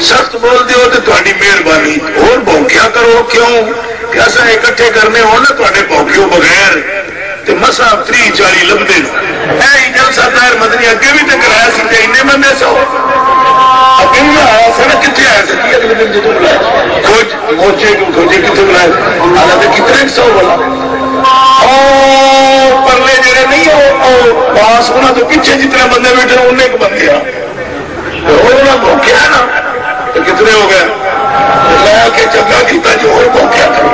سخت بول دیو تو تھوڑی مہربانی اور بھونکیا کرو کیوں کہ اصا اکٹھے کرنے ہو نا تھوڑے بھونکیوں بغیر تو مسا 30-40 لبے جلسہ دائر مدنی اگے بھی تو کرایا سی اے بندے سو اگے بھی آیا سر کتنے آیا سر اگلے دن جتوں بلایا موچے کتنے بلایا حالانکہ کتنے 100 والا پرلے جڑے نہیں ہو پاس ہونا تو پیچھے جتنے بندے بیٹھے انہیں ایک بندے آ بھوکیا نا تو کتنے ہو گئے لیا کے چنگا کیتا جو اور بھوکیا کرو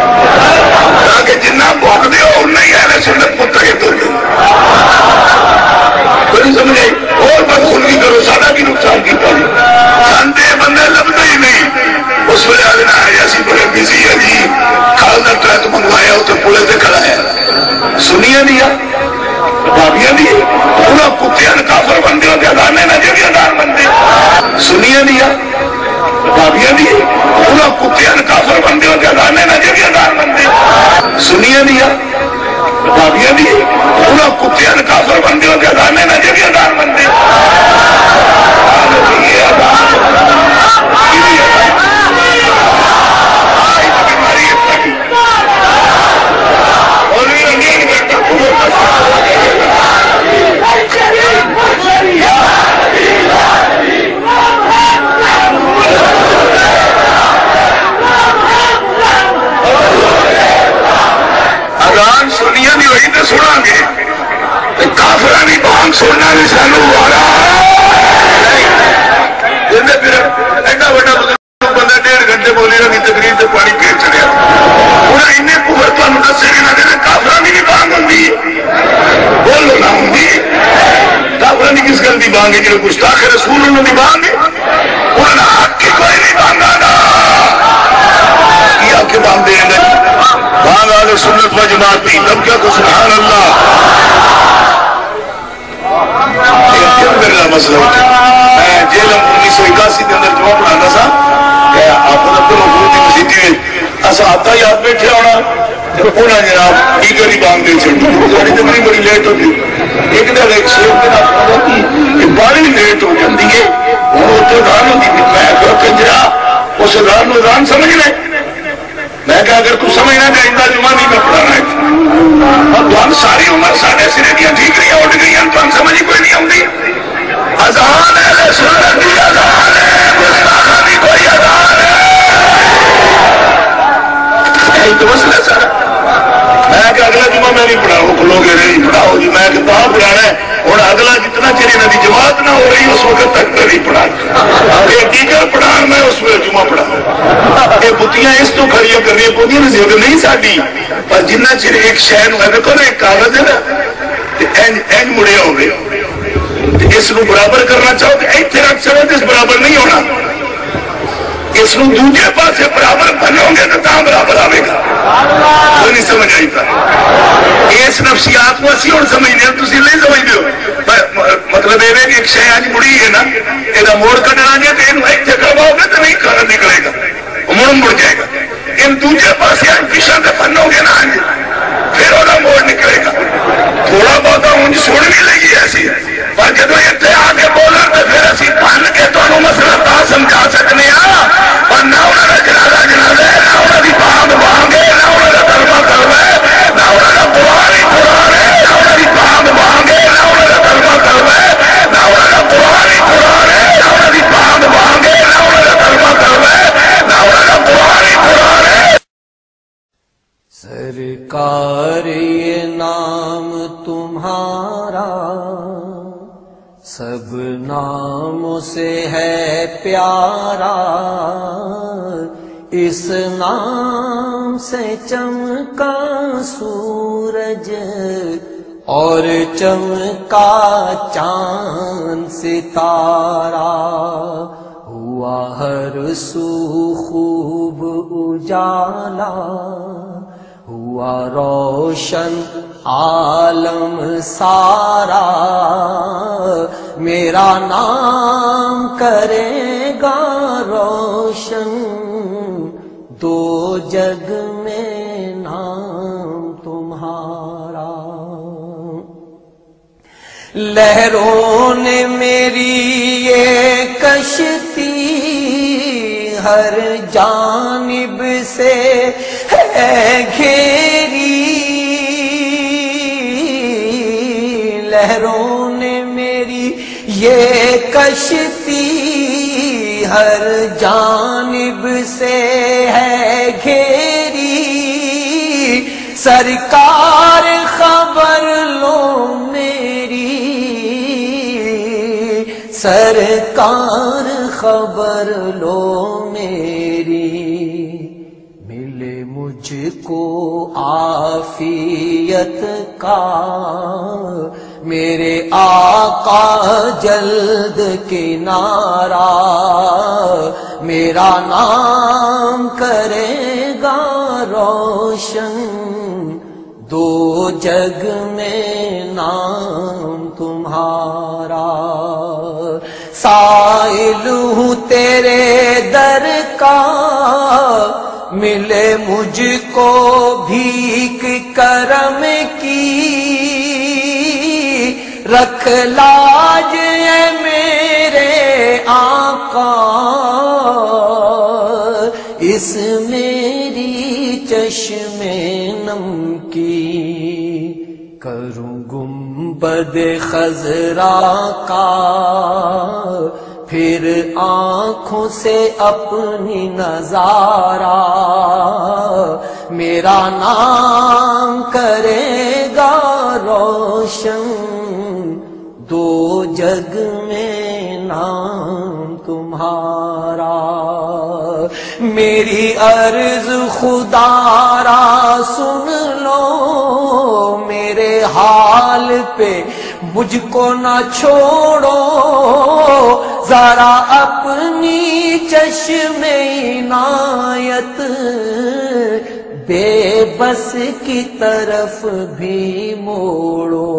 تاکہ جنہ بھوک دیو انہیں ہی اہل سنت متحد ہو گئے کوئی سمجھے اور بخول بھی کرو ساڑا کی نقصان کیتا جی سانتے بندے لبتے ہی نہیں اس وجہ سے نہ ایسی بڑے بزی ہے جی کھالنا ٹرک منگوایا اسے پولے سے کھڑا ہے سنیا دیا بھابیاں دی پورا کتیاں کافر بندے ہوتے ادانے نہ جب ادار بندے سنیا دیا بھابیاں دی پورا کتیاں کافر بندے ہوتے ادانے نہ جب ادار بندے سنیا دیا بھابیاں دی پورا کتیاں کافر بندے ہوتے ادانے نہ جب ادار بندے اذان سنیا دی وہی تو سنا گے کافرانی بانگ سننا بھی سانو وارا پھر ایڈا بڑا بندہ 1.5 گھنٹے بولی رہی تقریر سے پانی پھیر چڑیا پورا ان پور تمہیں دسے گا نہ کافرانی بھی بانگ ہوں بولو نہ ہوں کافرانی کس گل کی بانگ ہے جب گستاخ رسول انہوں کی بانگ ہے انہوں نے حق کی کوئی نہیں بانگا نا یہ کے بانگ دے گا بانگ آل سنت و جماعت کی تب کیا تو سبحان اللہ میرا مسئلہ میں جیلم 1981 کے اندر جمعہ پڑھانا سا کہ آپ کو عبد الحضور کی مسیحی میں ایسا آتا یاد بیٹھے ہونا انہیں جناب دیگر ہی بانگ دے چڑھتی گاڑی تو بڑی لیٹ ہوتی ایک دن ایک شیخ کے نام پڑھا کہ یہ بڑی لیٹ ہو جاتی ہے وہ تو دان ہوتی تھی میں کہا کنجرا اس دان نو دان سمجھ لے میں کہا اگر تو سمجھنا کہ آئندہ جمعہ نہیں میں پڑھانا ہے اور تو ہم ساری عمر ساڑھے سرے دیا ٹھیک رہی اٹھ گئی ہیں تو ہم سمجھ کوئی نہیں آؤں گی اذان ہے سنت کی اذان ہے گستاخانی کوئی اذان ہے یہی تو مسئلہ سر میں کہ اگلا جمعہ میں نہیں پڑھاؤں کھلو گے نہیں پڑھاؤ جی میں کہ کہاں پڑھانا ہے اور اگلا جتنا چیر انہوں کی جماعت نہ ہو رہی اس وقت تک میں نہیں پڑھا یہ دیگر پڑھان میں اس میں جمعہ پڑھاؤں یہ بتیاں اس تو کھڑیاں کر رہی ہیں بتیاں نے زیادہ نہیں ساڑی پر جنہ چیر ایک شہر میں دیکھو نا ایک کاغذ ہے نا این مڑے ہو گئے اس کو برابر کرنا چاہو کہ ایک تیرا اکثر اس برابر نہیں ہونا اس کو دوجے پاس سے برابر بنو گے تو کہاں برابر آئے گا کوئی نہیں سمجھ آئی تھا اس نفسیات کو اسی اور سمجھنے ہیں تسی نہیں سمجھ دیو مطلب یہ ہے کہ ایک شے آج مڑی ہے نا یہ موڑ کٹنا جائے تو انہوں ایک تھے کرواؤ گے تو نہیں کھانا نکلے گا مڑ جائے گا ان دوجے پاس سے آج پیشہ سے بنو گے نا آج پھر وہ موڑ نکلے گا تھوڑا بہت انج سوڑ بھی لگی ایسی پر جب یہ تھے آگے بولا تو پھر اسی پہن کے تو انہوں مسئلہ تا سمجھا سکنے پر نہ انہوں نے جنازہ جنازے نہ انہوں نے بانگ بانگے نہ انہوں نے ترمہ کروے نہ انہوں نے قرآنی قرآنے نہ انہوں نے بانگ بانگے نہ انہوں نے ترمہ کروے نہ انہوں نے قرآنی قرآنے نہ انہوں نے بانگ بانگے نہ انہوں نے ترمہ کروے نہ انہوں نے قرآنی قرآنے سرکار یہ نام تمہارا سب ناموں سے ہے پیارا اس نام سے چمکا سورج اور چمکا چاند ستارہ ہوا ہر سو خوب اجالا ہوا روشن عالم سارا میرا نام کرے گا روشن دو جگ میں نام تمہارا لہروں نے میری یہ کشتی ہر جانب سے ہے گھیری، لہروں نے میری یہ کشتی ہر جانب سے ہے گھیری، سرکار خبر لو میری، سرکار خبر لو میری، ملے مجھ کو عافیت کا میرے آقا جلد کنارہ، میرا نام کرے گا روشن دو جگ میں نام تمہارا، سائل ہوں تیرے در کا ملے مجھ کو بھیک کرم کی، رکھ لاج اے میرے آقا اس میری چشم نم کی، کروں گنبد خضرا کا پھر آنکھوں سے اپنی نظارہ، میرا نام کرے گا روشن دو جگ میں نام تمہارا، میری عرض خدا را سن لو، میرے حال پہ مجھ کو نہ چھوڑو، ذرا اپنی چشم عنایت بے بس کی طرف بھی موڑو۔